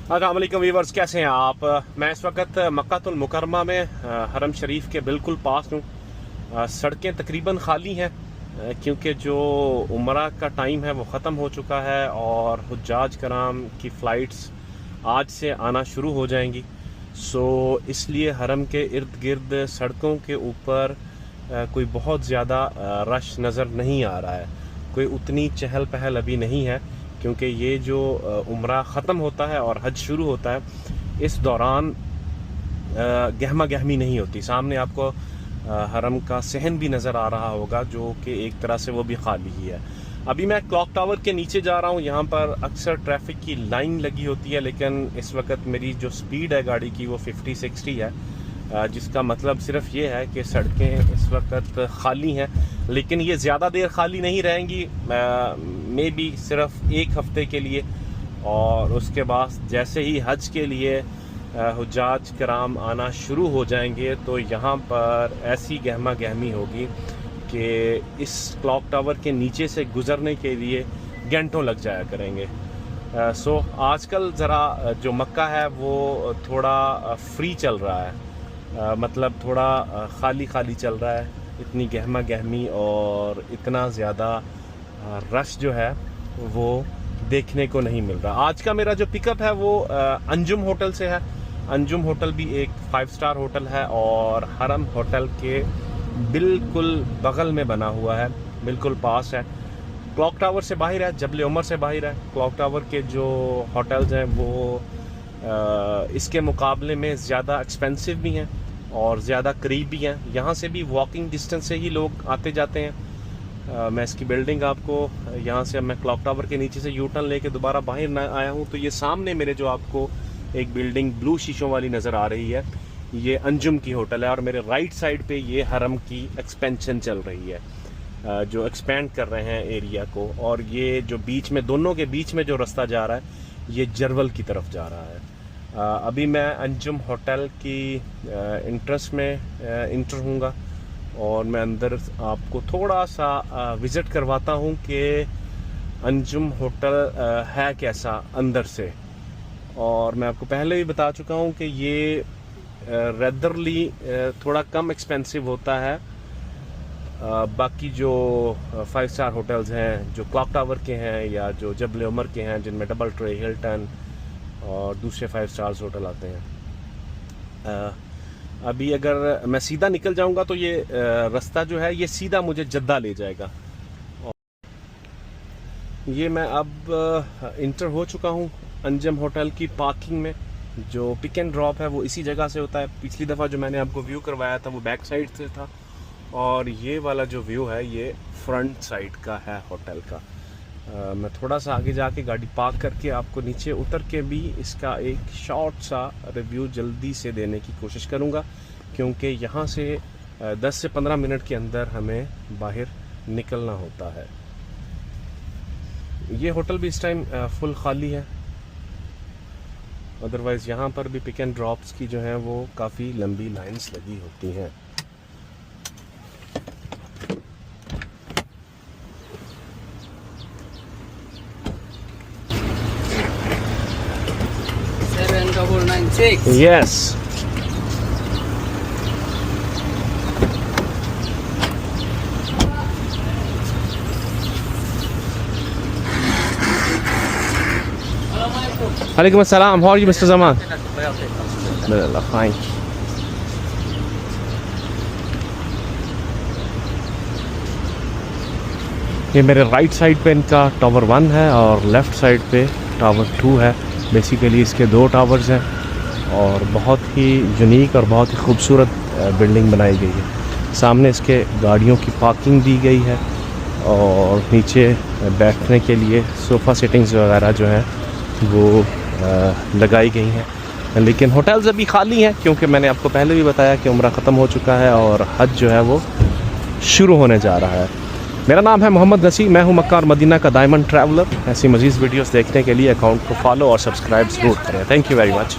अस्सलाम वालेकुम व्यूअर्स, कैसे हैं आप। मैं इस वक्त मक्कातुल मुकरमा में हरम शरीफ के बिल्कुल पास हूँ। सड़कें तकरीबन खाली हैं क्योंकि जो उम्रा का टाइम है वो ख़त्म हो चुका है और हुज्जाज कराम की फ़्लाइट्स आज से आना शुरू हो जाएंगी। सो इसलिए हरम के इर्द गिर्द सड़कों के ऊपर कोई बहुत ज़्यादा रश नज़र नहीं आ रहा है। कोई उतनी चहल पहल अभी नहीं है क्योंकि ये जो उम्रा ख़त्म होता है और हज शुरू होता है, इस दौरान गहमा गहमी नहीं होती। सामने आपको हरम का सहन भी नज़र आ रहा होगा जो कि एक तरह से वो भी खाली ही है। अभी मैं क्लॉक टावर के नीचे जा रहा हूँ। यहाँ पर अक्सर ट्रैफिक की लाइन लगी होती है, लेकिन इस वक्त मेरी जो स्पीड है गाड़ी की वो 50-60 है, जिसका मतलब सिर्फ ये है कि सड़कें इस वक्त खाली हैं। लेकिन ये ज़्यादा देर खाली नहीं रहेंगी, मे बी सिर्फ एक हफ़्ते के लिए, और उसके बाद जैसे ही हज के लिए हुज्जाज कराम आना शुरू हो जाएंगे तो यहाँ पर ऐसी गहमा गहमी होगी कि इस क्लॉक टावर के नीचे से गुज़रने के लिए घंटों लग जाया करेंगे। सो आजकल ज़रा जो मक्का है वो थोड़ा फ्री चल रहा है, मतलब थोड़ा खाली खाली चल रहा है। इतनी गहमा गहमी और इतना ज़्यादा रश जो है वो देखने को नहीं मिल रहा। आज का मेरा जो पिकअप है वो अंजुम होटल से है। अंजुम होटल भी एक 5 स्टार होटल है और हरम होटल के बिल्कुल बगल में बना हुआ है, बिल्कुल पास है। क्लॉक टावर से बाहर है, जबल उमर से बाहर है। क्लॉक टावर के जो होटल्स हैं वो इसके मुकाबले में ज़्यादा एक्सपेंसिव भी हैं और ज़्यादा करीब भी हैं। यहाँ से भी वॉकिंग डिस्टेंस से ही लोग आते जाते हैं। मैं इसकी बिल्डिंग आपको यहाँ से, मैं क्लॉक टावर के नीचे से यू टर्न लेके दोबारा बाहर न आया हूँ तो ये सामने मेरे जो आपको एक बिल्डिंग ब्लू शीशों वाली नज़र आ रही है, ये अंजुम की होटल है। और मेरे राइट साइड पे ये हरम की एक्सपेंशन चल रही है, जो एक्सपेंड कर रहे हैं एरिया को। और ये जो बीच में, दोनों के बीच में जो रास्ता जा रहा है ये जरवल की तरफ जा रहा है। अभी मैं अंजुम होटल की इंट्रेंस में इंटर हूँगा और मैं अंदर आपको थोड़ा सा विज़िट करवाता हूँ कि अंजुम होटल है कैसा अंदर से। और मैं आपको पहले भी बता चुका हूँ कि ये रेदरली थोड़ा कम एक्सपेंसिव होता है बाकी जो 5 स्टार होटल्स हैं जो क्लॉक टावर के हैं या जो जबल उमर के हैं, जिनमें डबल ट्रे, हिल्टन और दूसरे 5 स्टार्स होटल आते हैं। अभी अगर मैं सीधा निकल जाऊंगा तो ये रास्ता जो है ये सीधा मुझे जद्दा ले जाएगा। ये मैं अब इंटर हो चुका हूँ अंजुम होटल की पार्किंग में। जो पिक एंड ड्रॉप है वो इसी जगह से होता है। पिछली दफ़ा जो मैंने आपको व्यू करवाया था वो बैक साइड से था और ये वाला जो व्यू है ये फ्रंट साइड का है होटल का। मैं थोड़ा सा आगे जाके गाड़ी पार्क करके आपको नीचे उतर के भी इसका एक शॉर्ट सा रिव्यू जल्दी से देने की कोशिश करूँगा, क्योंकि यहाँ से 10 से 15 मिनट के अंदर हमें बाहर निकलना होता है। ये होटल भी इस टाइम फुल खाली है, अदरवाइज़ यहाँ पर भी पिक एंड ड्रॉप्स की जो हैं वो काफ़ी लंबी लाइंस लगी होती हैं। Yes. Alaikum assalam. How are you, Mr. Zaman? Alhamdulillah, fine. ये मेरे राइट साइड पे इनका टावर 1 है और लेफ़्ट साइड पे टावर 2 है। बेसिकली इसके 2 टावर्स हैं और बहुत ही यूनिक और बहुत ही खूबसूरत बिल्डिंग बनाई गई है। सामने इसके गाड़ियों की पार्किंग दी गई है और नीचे बैठने के लिए सोफ़ा सिटिंग्स वगैरह जो हैं वो लगाई गई हैं। लेकिन होटल्स अभी खाली हैं क्योंकि मैंने आपको पहले भी बताया कि उम्रा ख़त्म हो चुका है और हज जो है वो शुरू होने जा रहा है। मेरा नाम है मोहम्मद नसी, मैं हूँ मक्का और मदीना का डायमंड ट्रैवलर। ऐसी मज़ीद वीडियोस देखने के लिए अकाउंट को फॉलो और सब्सक्राइब ज़रूर करें। Thank you very much.